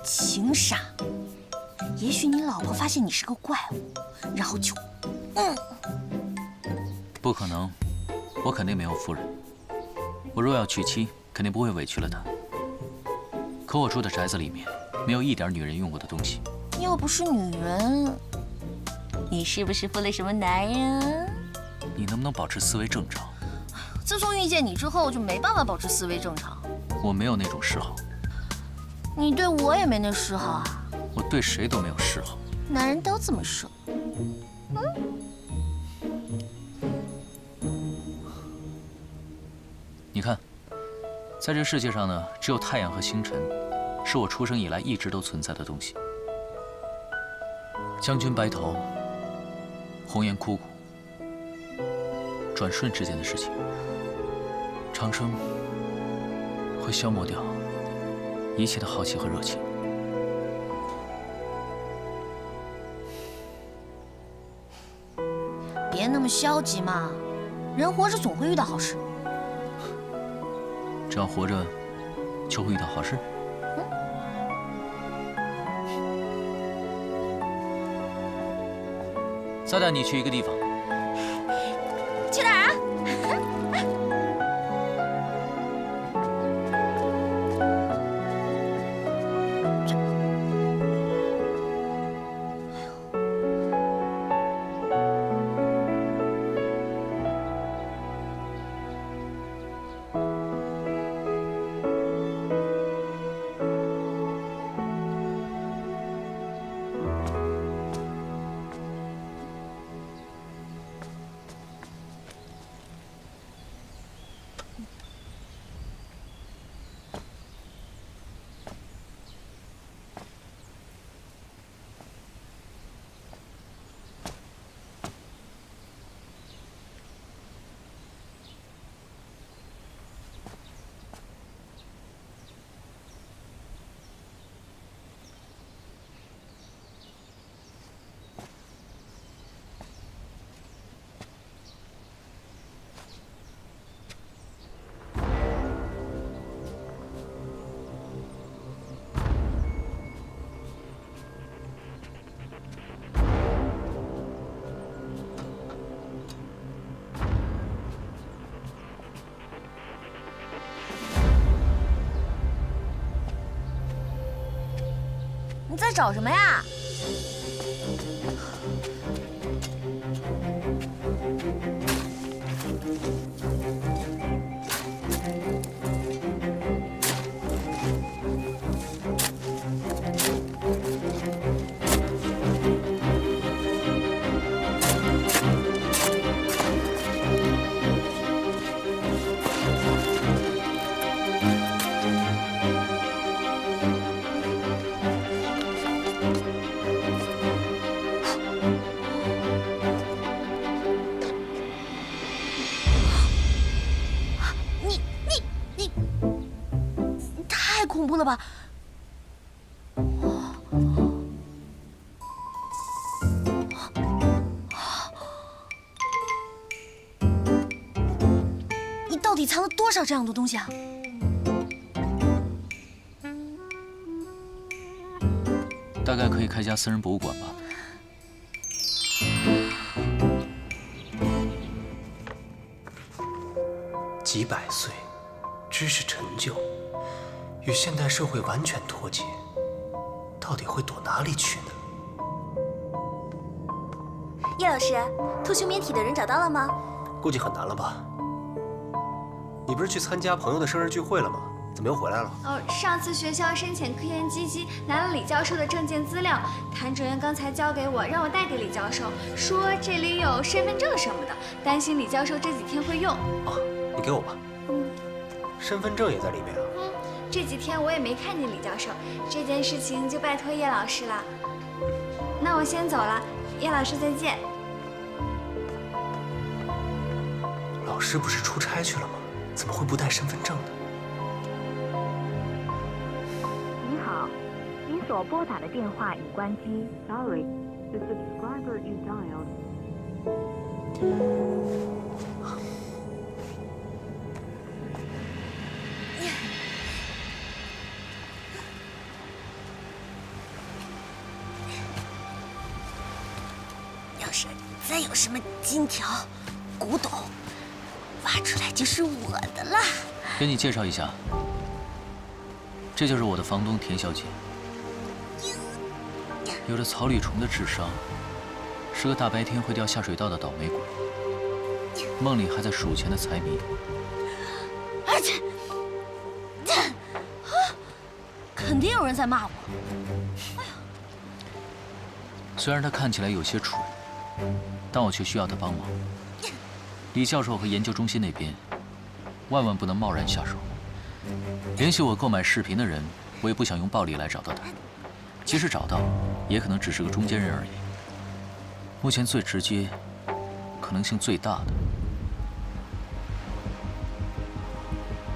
情杀。也许你老婆发现你是个怪物，然后就……不可能，我肯定没有夫人。我若要娶妻，肯定不会委屈了她。可我住的宅子里面，没有一点女人用过的东西。要不是女人，你是不是负了什么男人啊？你能不能保持思维正常？自从遇见你之后，就没办法保持思维正常。我没有那种嗜好。你对我也没那嗜好啊？我对谁都没有嗜好。男人都这么说。你看，在这世界上呢，只有太阳和星辰，是我出生以来一直都存在的东西。将军白头，红颜枯骨，转瞬之间的事情。长生会消磨掉一切的好奇和热情。别那么消极嘛，人活着总会遇到好事。只要活着，就会遇到好事。再带你去一个地方。去哪儿啊？你在找什么呀？太恐怖了吧！你到底藏了多少这样的东西啊？大概可以开家私人博物馆吧。几百岁，知识陈旧，与现代社会完全脱节，到底会躲哪里去呢？叶老师，兔兄免体的人找到了吗？估计很难了吧？你不是去参加朋友的生日聚会了吗？怎么又回来了？上次学校申请科研基金拿了李教授的证件资料，谭主任刚才交给我，让我带给李教授，说这里有身份证什么的，担心李教授这几天会用。你给我吧。身份证也在里面啊。这几天我也没看见李教授，这件事情就拜托叶老师了。那我先走了，叶老师再见。老师不是出差去了吗？怎么会不带身份证呢？你好，您所拨打的电话已关机。Sorry, the subscriber you dialed. 再有什么金条、古董，挖出来就是我的了。给你介绍一下，这就是我的房东田小姐，有着草履虫的智商，是个大白天会掉下水道的倒霉鬼，梦里还在数钱的财迷。而且，肯定有人在骂我。虽然他看起来有些蠢，但我却需要他帮忙。李教授和研究中心那边，万万不能贸然下手。联系我购买视频的人，我也不想用暴力来找到他。即使找到，也可能只是个中间人而已。目前最直接、可能性最大的，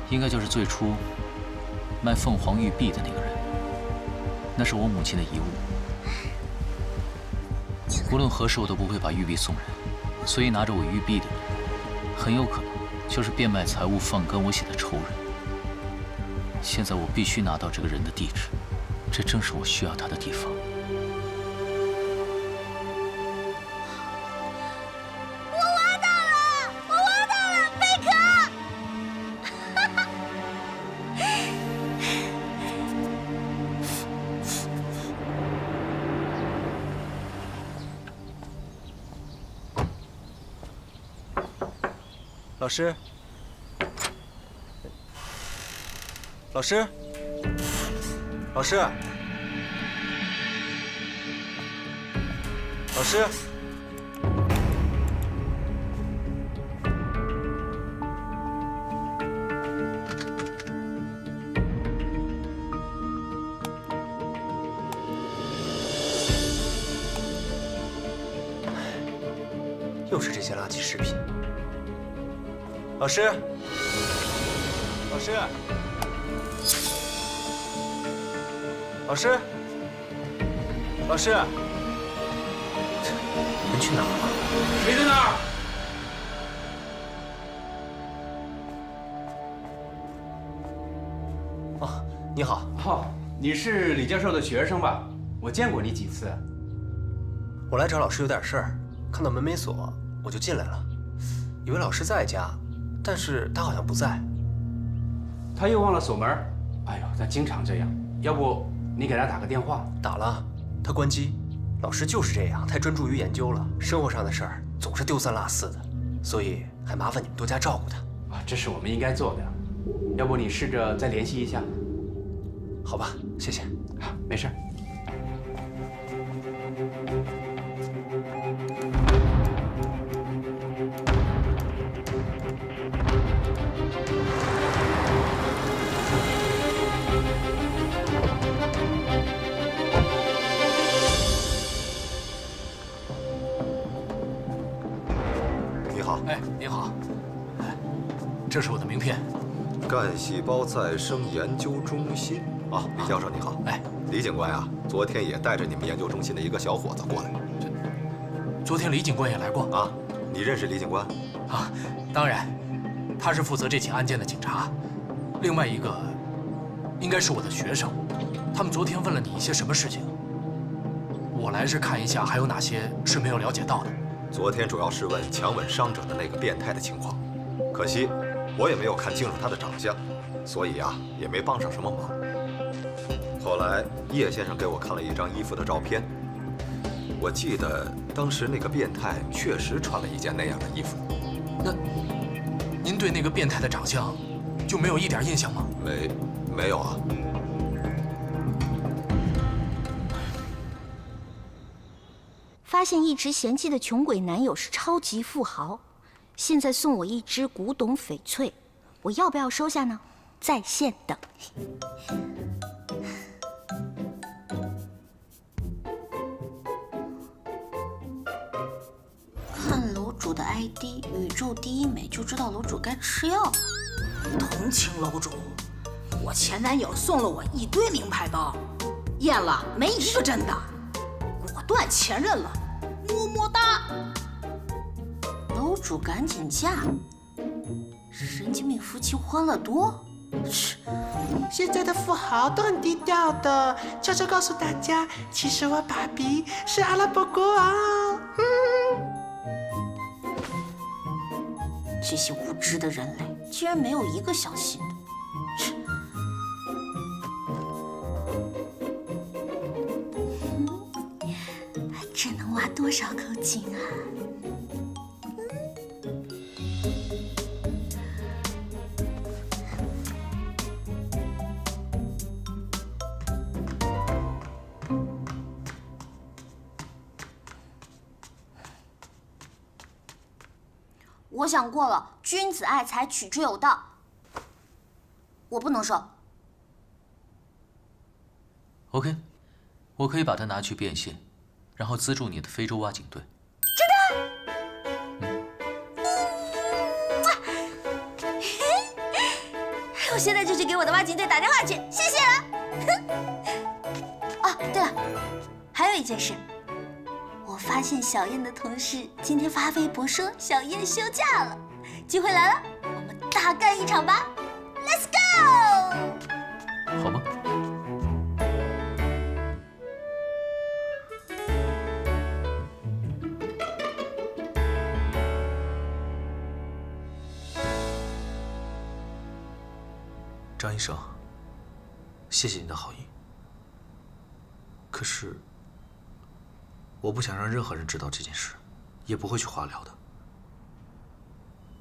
应该就是最初卖凤凰玉璧的那个人。那是我母亲的遗物。无论何时，我都不会把玉璧送人，所以拿着我玉璧的人，很有可能就是变卖财物放干我血的仇人。现在我必须拿到这个人的地址，这正是我需要他的地方。我挖到了，贝壳！老师，老师，老师，老师，又是这些垃圾食品。老师，老师，老师，老师，人去哪儿了？谁在那儿？哦，你好。哦，你是李教授的学生吧？我见过你几次。我来找老师有点事儿，看到门没锁，我就进来了，以为老师在家。但是他好像不在，他又忘了锁门。哎呦，他经常这样。要不你给他打个电话？打了，他关机。老师就是这样，太专注于研究了，生活上的事儿总是丢三落四的，所以还麻烦你们多加照顾他。啊，这是我们应该做的。要不你试着再联系一下？好吧，谢谢。啊，没事。哎，您好，这是我的名片。干细胞再生研究中心啊，李教授你好。哎，李警官呀，昨天也带着你们研究中心的一个小伙子过来。昨天李警官也来过啊？你认识李警官？啊，当然，他是负责这起案件的警察。另外一个，应该是我的学生。他们昨天问了你一些什么事情？我来是看一下还有哪些是没有了解到的。昨天主要是问强吻伤者的那个变态的情况，可惜我也没有看清楚他的长相，所以啊也没帮上什么忙。后来叶先生给我看了一张衣服的照片，我记得当时那个变态确实穿了一件那样的衣服。那您对那个变态的长相就没有一点印象吗？没有啊。发现一直嫌弃的穷鬼男友是超级富豪，现在送我一只古董翡翠，我要不要收下呢？在线等。看楼主的 ID， 宇宙第一美就知道楼主该吃药。同情楼主，我前男友送了我一堆名牌包，验了没一个真的，果断前任了，么么哒。楼主赶紧嫁，神经病夫妻欢乐多。现在的富豪都很低调的，悄悄告诉大家，其实我爸比是阿拉伯国王。这些无知的人类居然没有一个相信的。这能挖多少口井啊？我想过了，君子爱财，取之有道。我不能收。OK， 我可以把它拿去变现，然后资助你的非洲挖井队。我现在就去给我的挖井队打电话去，谢谢了。哦，对了，还有一件事，我发现小燕的同事今天发微博说小燕休假了，机会来了，我们大干一场吧 ，Let's go！ 好吧。张医生，谢谢你的好意。可是，我不想让任何人知道这件事，也不会去化疗的。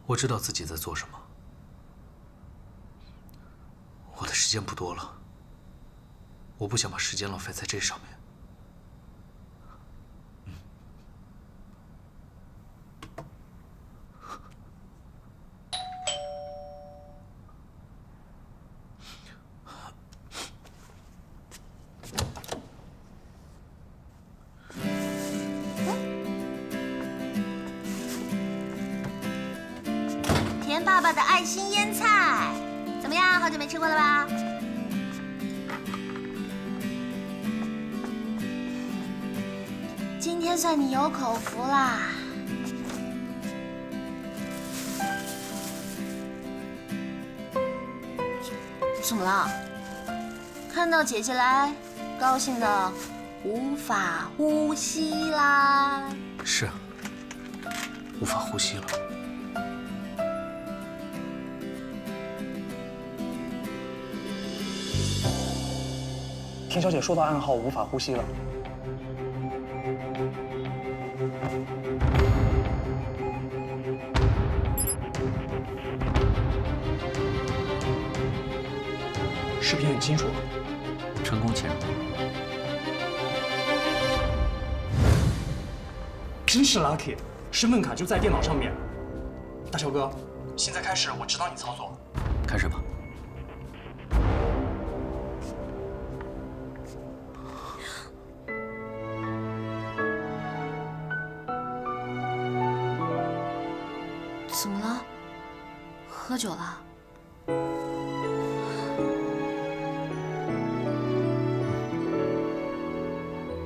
我知道自己在做什么，我的时间不多了，我不想把时间浪费在这上面。田爸爸的爱心腌菜，怎么样？好久没吃过了吧？今天算你有口福啦。怎么了？看到姐姐来，高兴的无法呼吸啦？是，无法呼吸了。田小姐收到暗号，无法呼吸了。视频很清楚，成功潜入。真是 lucky， 身份卡就在电脑上面。大乔哥，现在开始，我指导你操作。开始吧。怎么了？喝酒了？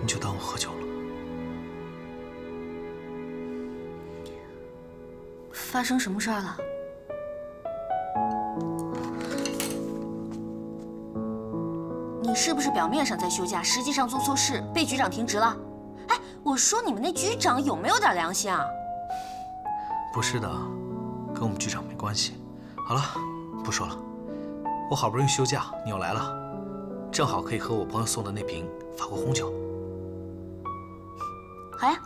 你就当我喝酒了。发生什么事儿了？你是不是表面上在休假，实际上做错事，被局长停职了？哎，我说你们那局长有没有点良心啊？不是的，跟我们局长没关系。好了，不说了。我好不容易休假，你又来了，正好可以喝我朋友送的那瓶法国红酒。好呀，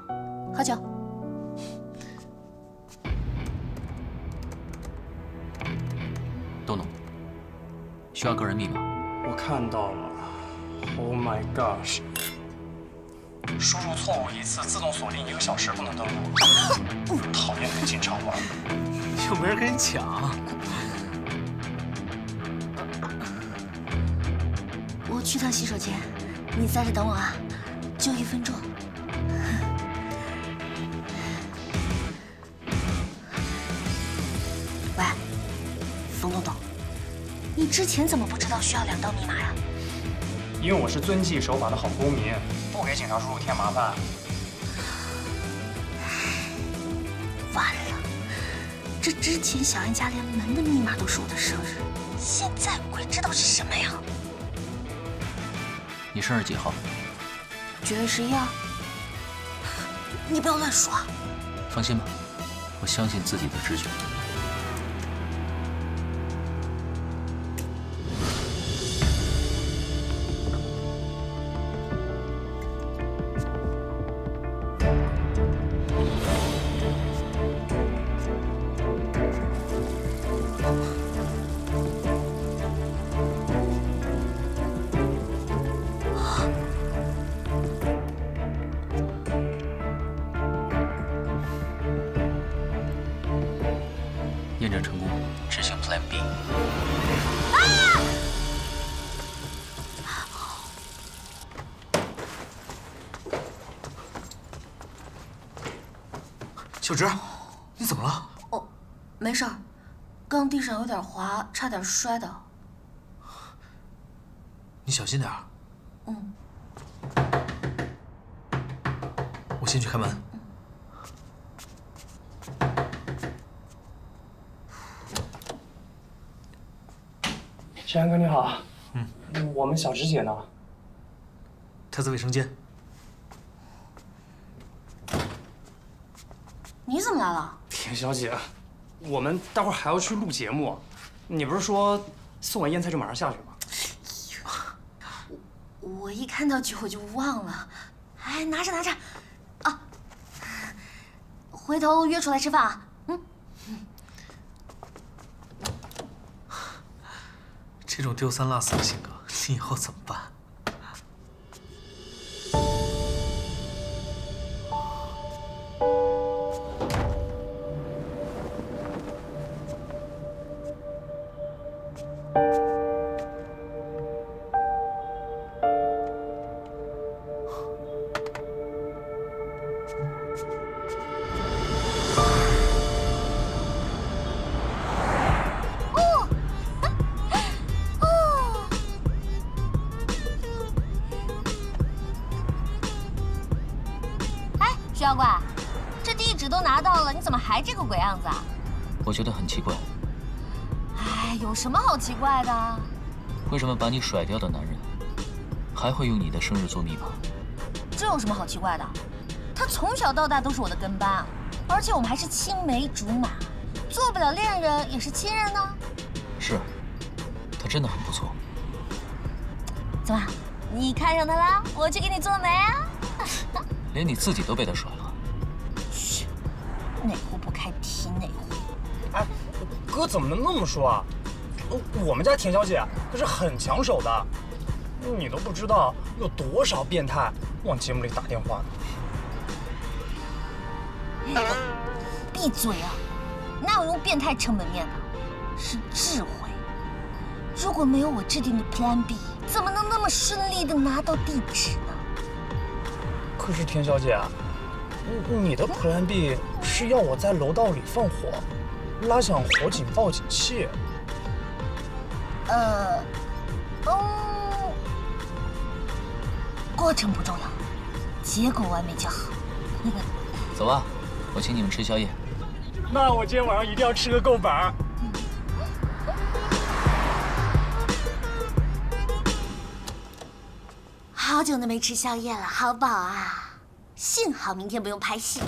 喝酒。东东，需要个人密码。我看到了 ，Oh my gosh！ 输入错误一次，自动锁定1个小时，不能登录。讨厌跟经常玩。又没人跟你抢。我去趟洗手间，你在这等我啊，就1分钟。喂，冯东东，你之前怎么不知道需要2道密码呀？因为我是遵纪守法的好公民，不给警察叔叔添麻烦。完了，这之前小安家连门的密码都是我的生日，现在鬼知道是什么呀？你生日几号9月11啊！你不要乱说啊！放心吧，我相信自己的直觉。秀芝，你怎么了？哦，没事儿，刚地上有点滑，差点摔倒。你小心点儿。嗯。我先去开门。志阳哥你好。我们小芝姐呢？她在卫生间。你怎么来了？田小姐，我们待会儿还要去录节目，你不是说送完烟菜就马上下去吗？我一看到酒我就忘了。哎，拿着拿着。啊，回头约出来吃饭啊。这种丢三落四的性格，你以后怎么办？妖怪，这地址都拿到了，你怎么还这个鬼样子啊？我觉得很奇怪。哎，有什么好奇怪的？为什么把你甩掉的男人还会用你的生日做密码？这有什么好奇怪的？他从小到大都是我的跟班，而且我们还是青梅竹马，做不了恋人也是亲人呢。是，他真的很不错。怎么，你看上他了？我去给你做媒啊！连你自己都被他甩了。嘘，哪壶不开提哪壶。哎，哥怎么能那么说啊？我们家田小姐可是很抢手的，你都不知道有多少变态往节目里打电话呢。闭嘴啊！哪有用变态撑门面的？是智慧。如果没有我制定的 Plan B， 怎么能那么顺利的拿到地址呢？可是田小姐，你的 Plan B 是要我在楼道里放火，拉响火警报警器。过程不重要，结果完美就好。走吧，我请你们吃宵夜。那我今天晚上一定要吃个够本。好久都没吃宵夜了，好饱啊！幸好明天不用拍戏。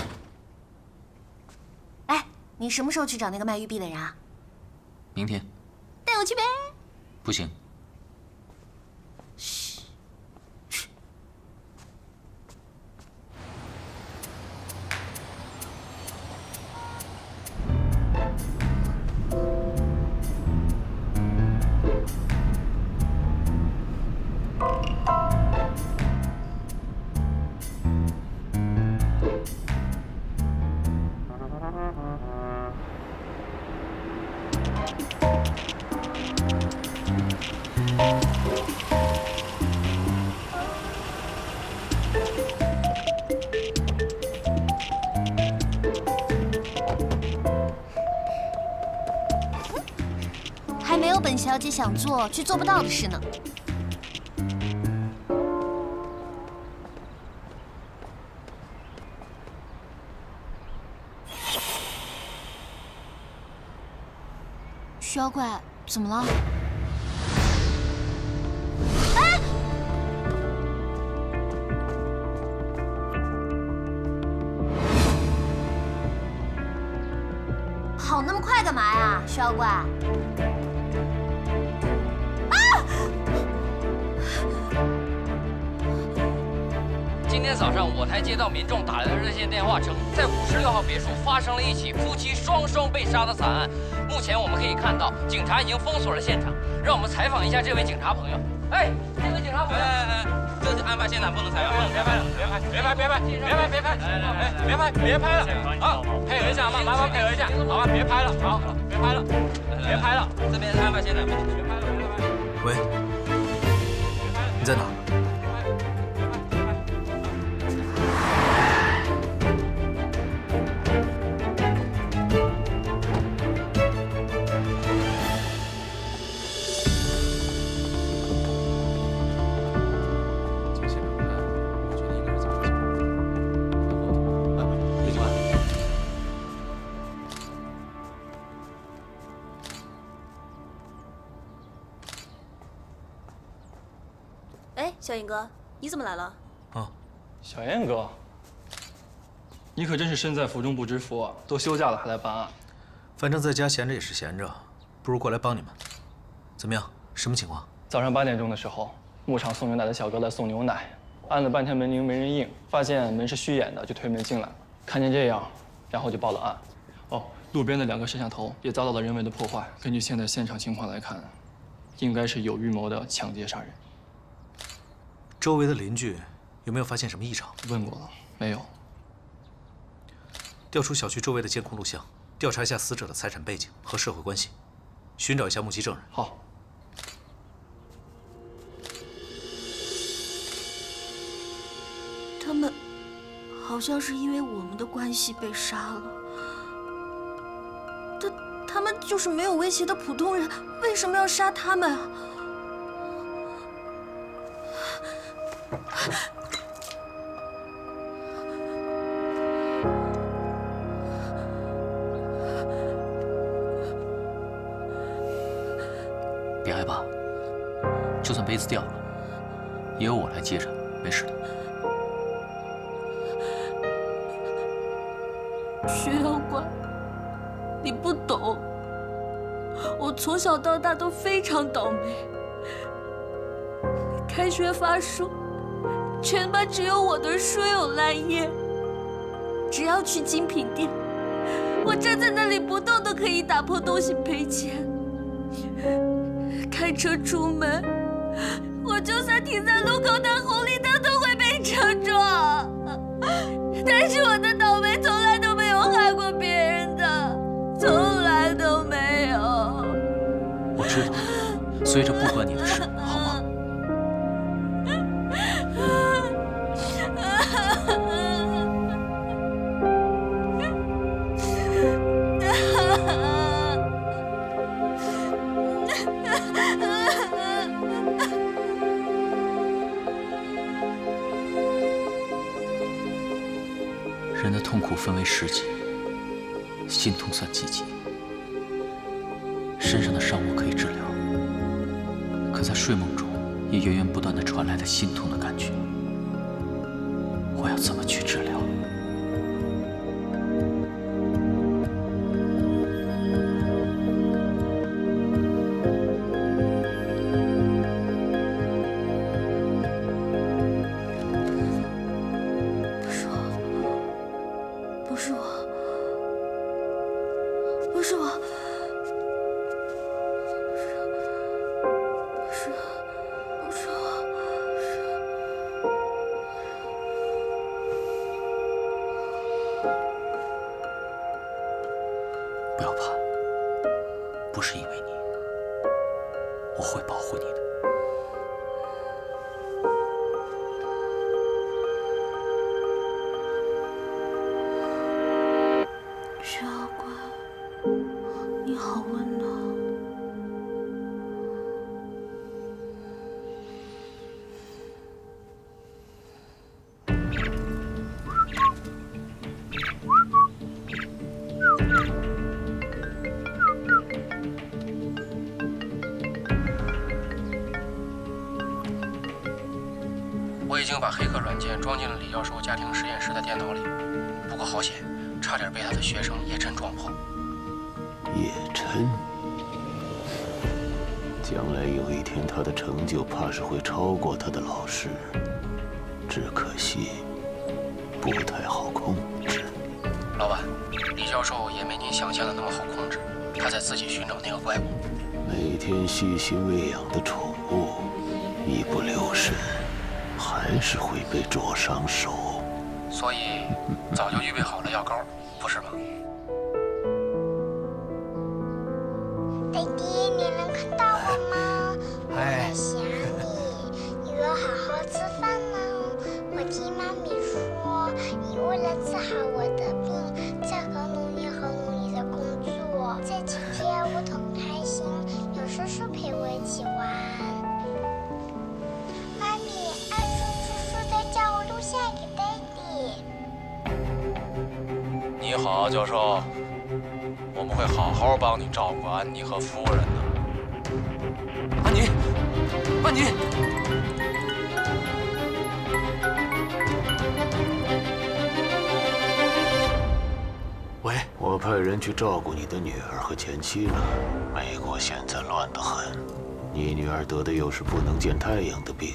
哎，你什么时候去找那个卖玉璧的人啊？明天。带我去呗。不行。嘘。还没有本小姐想做却做不到的事呢。徐妖怪，怎么了？哎！跑那么快干嘛呀，徐妖怪？今天早上，我台接到民众打来的热线电话称，在56号别墅发生了一起夫妻双双被杀的惨案。目前我们可以看到，警察已经封锁了现场。让我们采访一下这位警察朋友。哎，这位警察朋友，这是案发现场，不能采访，别拍了，别拍，别拍，别拍，别拍，别拍，哎，别拍，别拍了，好，配合一下嘛，麻烦配合一下，好吧，别拍了，好，别拍了，别拍了，这边是案发现场，不能别拍了，别拍了。喂，你在哪？小燕哥，你怎么来了？啊，小燕哥，你可真是身在福中不知福啊！都休假了还来办案。反正在家闲着也是闲着，不如过来帮你们。怎么样？什么情况？早上8点钟的时候，牧场送牛奶的小哥来送牛奶，按了半天门铃没人应，发现门是虚掩的，就推门进来了。看见这样，然后就报了案。哦，路边的2个摄像头也遭到了人为的破坏。根据现在现场情况来看，应该是有预谋的抢劫杀人。周围的邻居有没有发现什么异常？问过了，没有。调出小区周围的监控录像，调查一下死者的财产背景和社会关系，寻找一下目击证人。好。他们好像是因为我们的关系被杀了。他们就是没有威胁的普通人，为什么要杀他们啊？别害怕，就算杯子掉了，也有我来接着，没事的。薛妖怪，你不懂，我从小到大都非常倒霉。开学发书，全班只有我的书有烂页。只要去精品店，我站在那里不动都可以打破东西赔钱。开车出门，我就算停在路口等红绿灯都会被车撞。但是我的倒霉从来都没有害过别人的，从来都没有。我知道，所以这不关你的事，好吗？人的痛苦分为10级，心痛算几级？身上的伤我可以治疗，可在睡梦中也源源不断的传来的心痛的感觉，我要怎么去治疗？不要怕，不是因为你，我会保护你的。薛妖怪，你好温暖。我已经把黑客软件装进了李教授家庭实验室的电脑里，不过好险，差点被他的学生叶琛撞破。叶琛，将来有一天他的成就怕是会超过他的老师，只可惜不太好控制。老板，李教授也没您想象的那么好控制，他在自己寻找那个怪物。每天细心喂养的宠物，一不留神还是会被灼伤手。所以早就预备好了药膏，不是吗？弟弟，你能看到我吗？我想你，你要好好吃饭呢。我听妈咪说，你为了治好我的病，在很努力的工作。这几天我很开心，有叔叔陪我一起玩。妈咪，安叔叔在叫我录像给爹地。你好，教授，我们会好好帮你照顾安妮和夫人的。安妮，安妮。派人去照顾你的女儿和前妻了。美国现在乱得很，你女儿得的又是不能见太阳的病，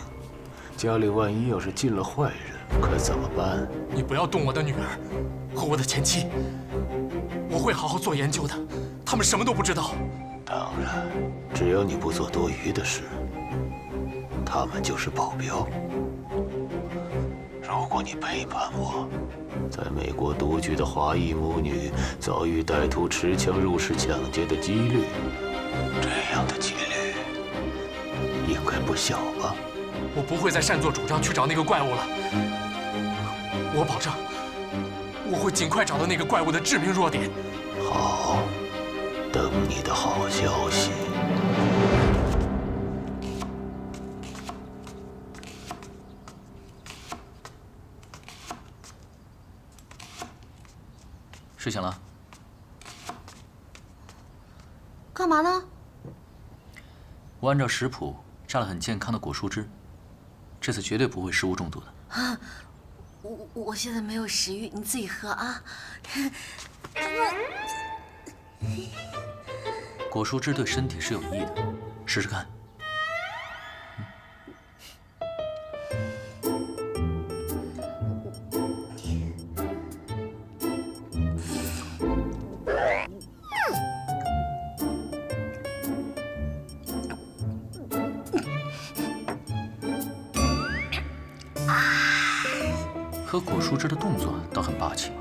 家里万一要是进了坏人，可怎么办？你不要动我的女儿和我的前妻，我会好好做研究的。他们什么都不知道。当然，只要你不做多余的事，他们就是保镖。如果你背叛我，在美国独居的华裔母女遭遇歹徒持枪入室抢劫的几率，这样的几率应该不小吧？我不会再擅作主张去找那个怪物了。我保证，我会尽快找到那个怪物的致命弱点。好，等你的好消息。睡醒了？干嘛呢？我按照食谱榨了很健康的果蔬汁，这次绝对不会食物中毒的。啊，我现在没有食欲，你自己喝啊。果蔬汁对身体是有益的，试试看。喝果蔬汁的动作倒很霸气嘛。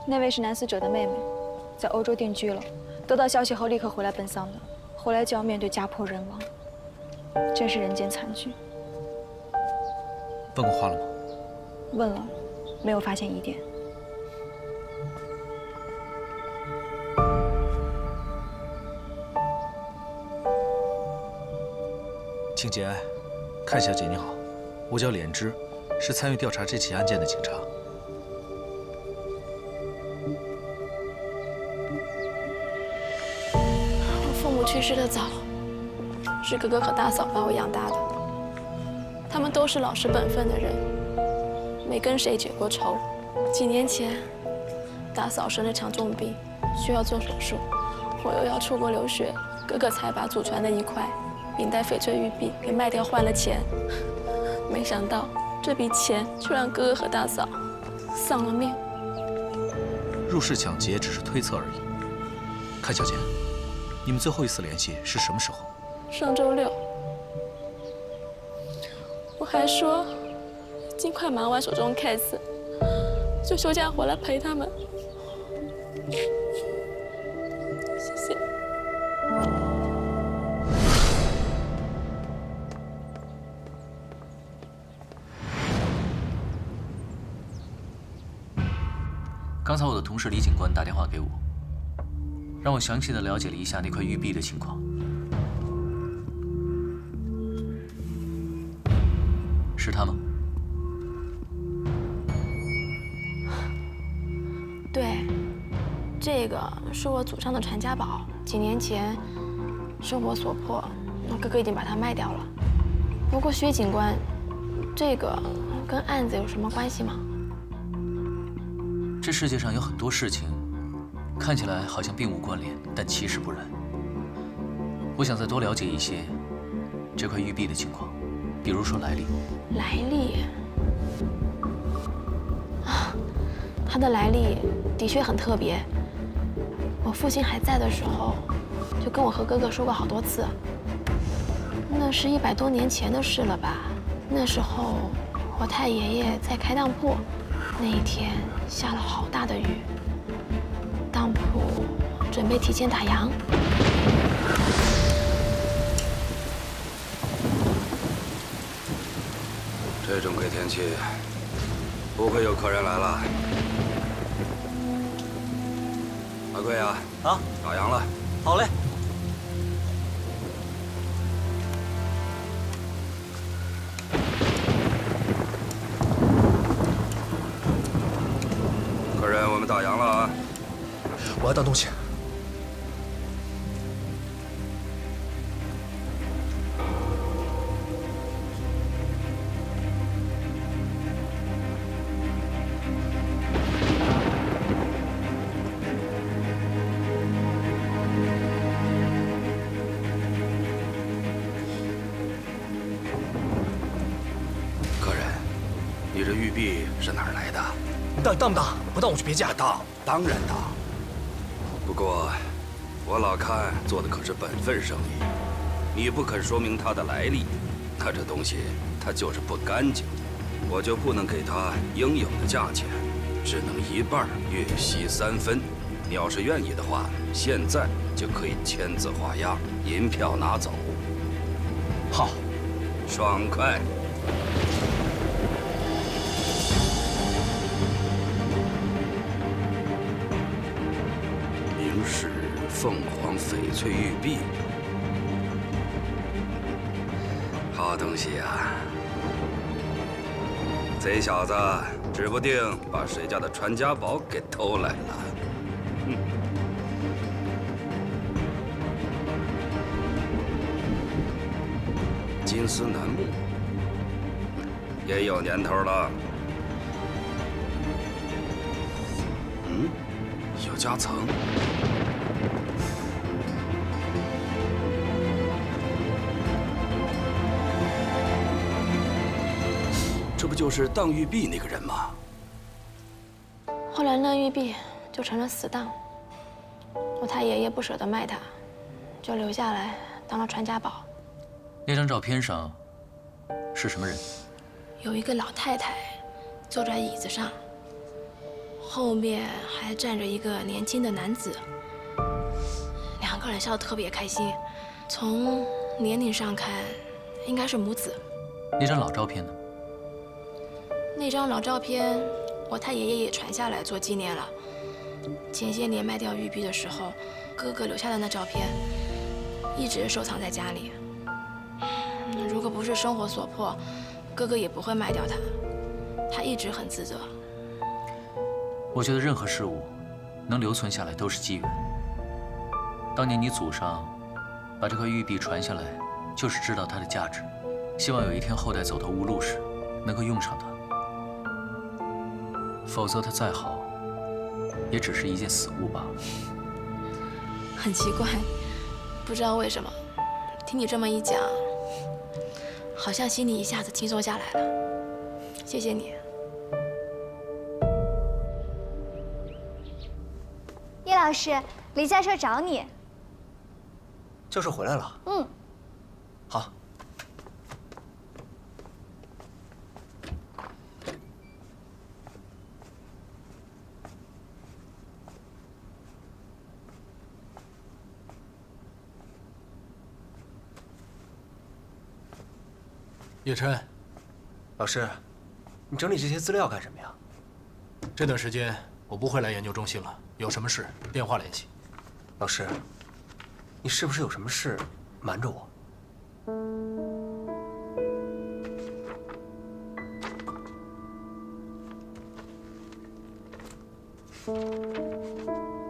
那位是男死者的妹妹，在欧洲定居了。得到消息后立刻回来奔丧的，后来就要面对家破人亡，真是人间惨剧。问过话了吗？问了，没有发现疑点。请节哀，阚小姐你好，我叫脸之，是参与调查这起案件的警察。父母去世的早，是哥哥和大嫂把我养大的。他们都是老实本分的人，没跟谁结过仇。几年前，大嫂生了场重病，需要做手术，我又要出国留学，哥哥才把祖传的一块明代翡翠玉璧给卖掉换了钱。没想到这笔钱却让哥哥和大嫂丧了命。入室抢劫只是推测而已。阚小姐，你们最后一次联系是什么时候？上周六，我还说尽快忙完手中 case， 就休假回来陪他们。谢谢。刚才我的同事李警官打电话给我，让我详细的了解了一下那块玉璧的情况。是他吗？对，这个是我祖上的传家宝，几年前生活所迫，我哥哥已经把它卖掉了。不过薛警官，这个跟案子有什么关系吗？这世界上有很多事情，看起来好像并无关联，但其实不然。我想再多了解一些这块玉璧的情况，比如说来历。来历啊，它的来历的确很特别。我父亲还在的时候，就跟我和哥哥说过好多次。那是100多年前的事了吧？那时候我太爷爷在开当铺，那一天下了好大的雨，当铺准备提前打烊。这种鬼天气，不会有客人来了。阿贵呀，打烊了。好嘞。客人，我们打烊了啊！我要当东西。客人，你这玉璧是哪儿来的？当不当？不当我去别家。当然当。不过，我老看做的可是本分生意，你不肯说明它的来历，那这东西它就是不干净，我就不能给它应有的价钱，只能一半月息3分。你要是愿意的话，现在就可以签字画押，银票拿走。好，爽快。明是凤凰翡翠玉璧，好东西呀！贼小子指不定把谁家的传家宝给偷来了。金丝楠木也有年头了。有夹层。这不就是当玉璧那个人吗？后来那玉璧就成了死当，我太爷爷不舍得卖它，就留下来当了传家宝。那张照片上是什么人？有一个老太太坐在椅子上，后面还站着一个年轻的男子，两个人笑得特别开心。从年龄上看，应该是母子。那张老照片呢？那张老照片，我太爷爷也传下来做纪念了。前些年卖掉玉璧的时候，哥哥留下的那照片，一直收藏在家里。如果不是生活所迫，哥哥也不会卖掉它。他一直很自责。我觉得任何事物能留存下来都是机缘。当年你祖上把这块玉璧传下来，就是知道它的价值，希望有一天后代走投无路时能够用上它。否则它再好，也只是一件死物罢了。很奇怪，不知道为什么，听你这么一讲，好像心里一下子轻松下来了。谢谢你。叶老师，李教授找你。教授回来了。好。叶琛，老师，你整理这些资料干什么呀？这段时间我不会来研究中心了，有什么事电话联系。老师，你是不是有什么事瞒着我？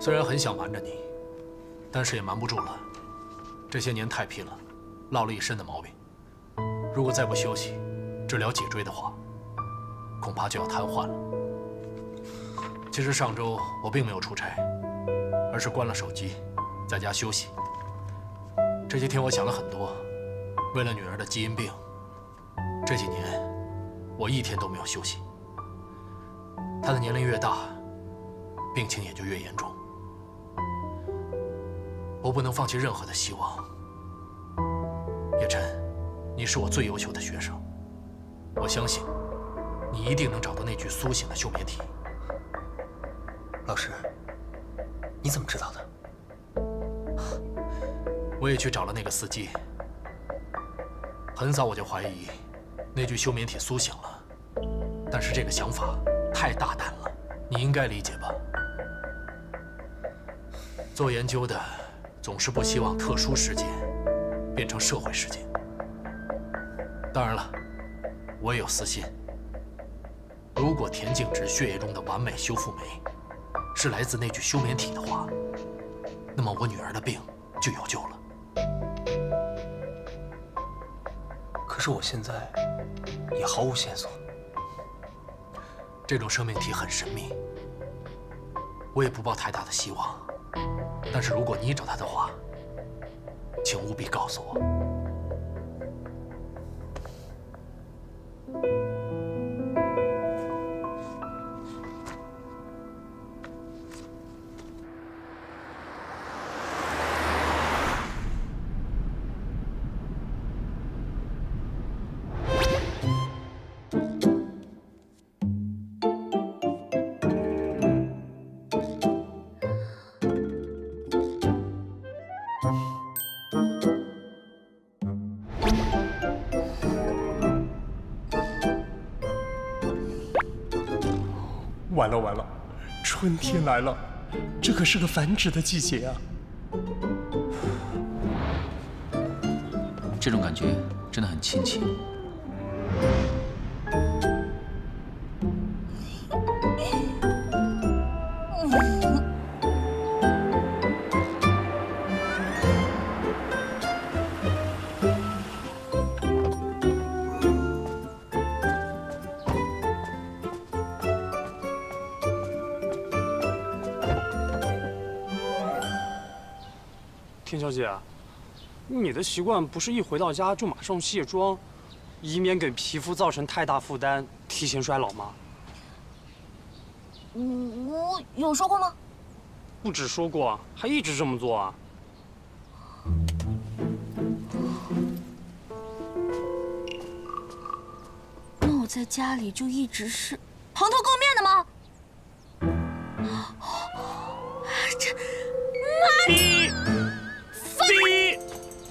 虽然很想瞒着你，但是也瞒不住了。这些年太拼了，落了一身的毛病。如果再不休息，治疗脊椎的话，恐怕就要瘫痪了。其实上周我并没有出差，而是关了手机，在家休息。这些天我想了很多，为了女儿的基因病，这几年我一天都没有休息。她的年龄越大，病情也就越严重。我不能放弃任何的希望。叶琛，你是我最优秀的学生，我相信你一定能找到那具苏醒的休眠体。老师，你怎么知道的？我也去找了那个司机，很早我就怀疑那具休眠体苏醒了，但是这个想法太大胆了，你应该理解吧？做研究的总是不希望特殊事件变成社会事件。当然了，我也有私心。如果田静植血液中的完美修复酶是来自那具休眠体的话，那么我女儿的病就有救了。可是我现在也毫无线索。这种生命体很神秘，我也不抱太大的希望。但是如果你找他的话，请务必告诉我。完了完了，春天来了，这可是个繁殖的季节啊！这种感觉真的很亲切。田小姐，你的习惯不是一回到家就马上卸妆，以免给皮肤造成太大负担，提前衰老吗？我有说过吗？不只说过，还一直这么做啊！那我在家里就一直是蓬头垢面的吗？这妈的！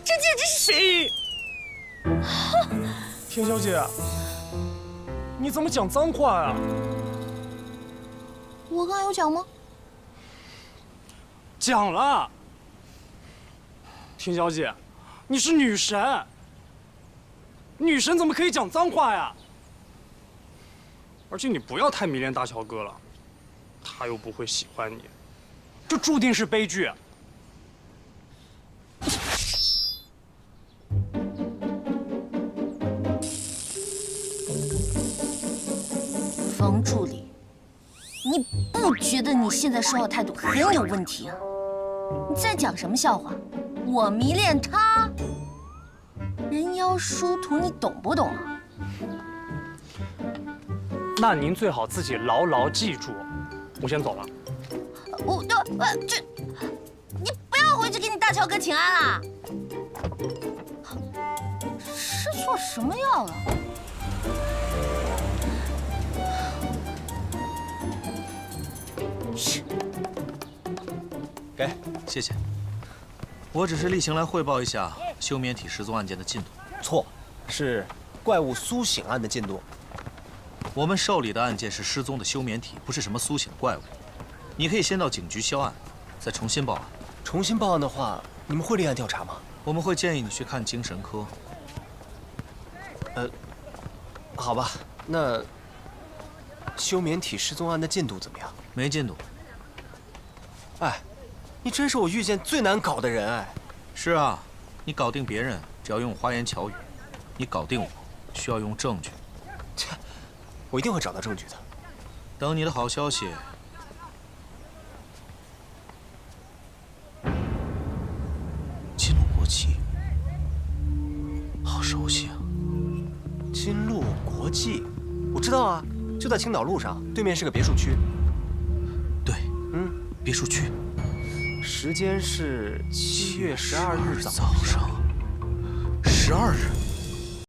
这简直是……田小姐，你怎么讲脏话呀？我刚有讲吗？讲了。田小姐，你是女神，女神怎么可以讲脏话呀？而且你不要太迷恋大乔哥了，他又不会喜欢你，这注定是悲剧。房助理，你不觉得你现在说话态度很有问题啊？你在讲什么笑话？我迷恋他，人妖殊途，你懂不懂啊？那您最好自己牢牢记住。我先走了。你不要回去给你大乔哥请安啦！吃错什么药了？给，谢谢。我只是例行来汇报一下休眠体失踪案件的进度。错，是怪物苏醒案的进度。我们受理的案件是失踪的休眠体，不是什么苏醒的怪物。你可以先到警局销案，再重新报案。重新报案的话，你们会立案调查吗？我们会建议你去看精神科。好吧，那休眠体失踪案的进度怎么样？没进度。哎，你真是我遇见最难搞的人哎。是啊，你搞定别人只要用花言巧语，你搞定我需要用证据。切，我一定会找到证据的。等你的好消息。金鹿国际，好熟悉啊！金鹿国际，我知道啊，就在青岛路上，对面是个别墅区。对，别墅区。时间是7月12日早上。12日。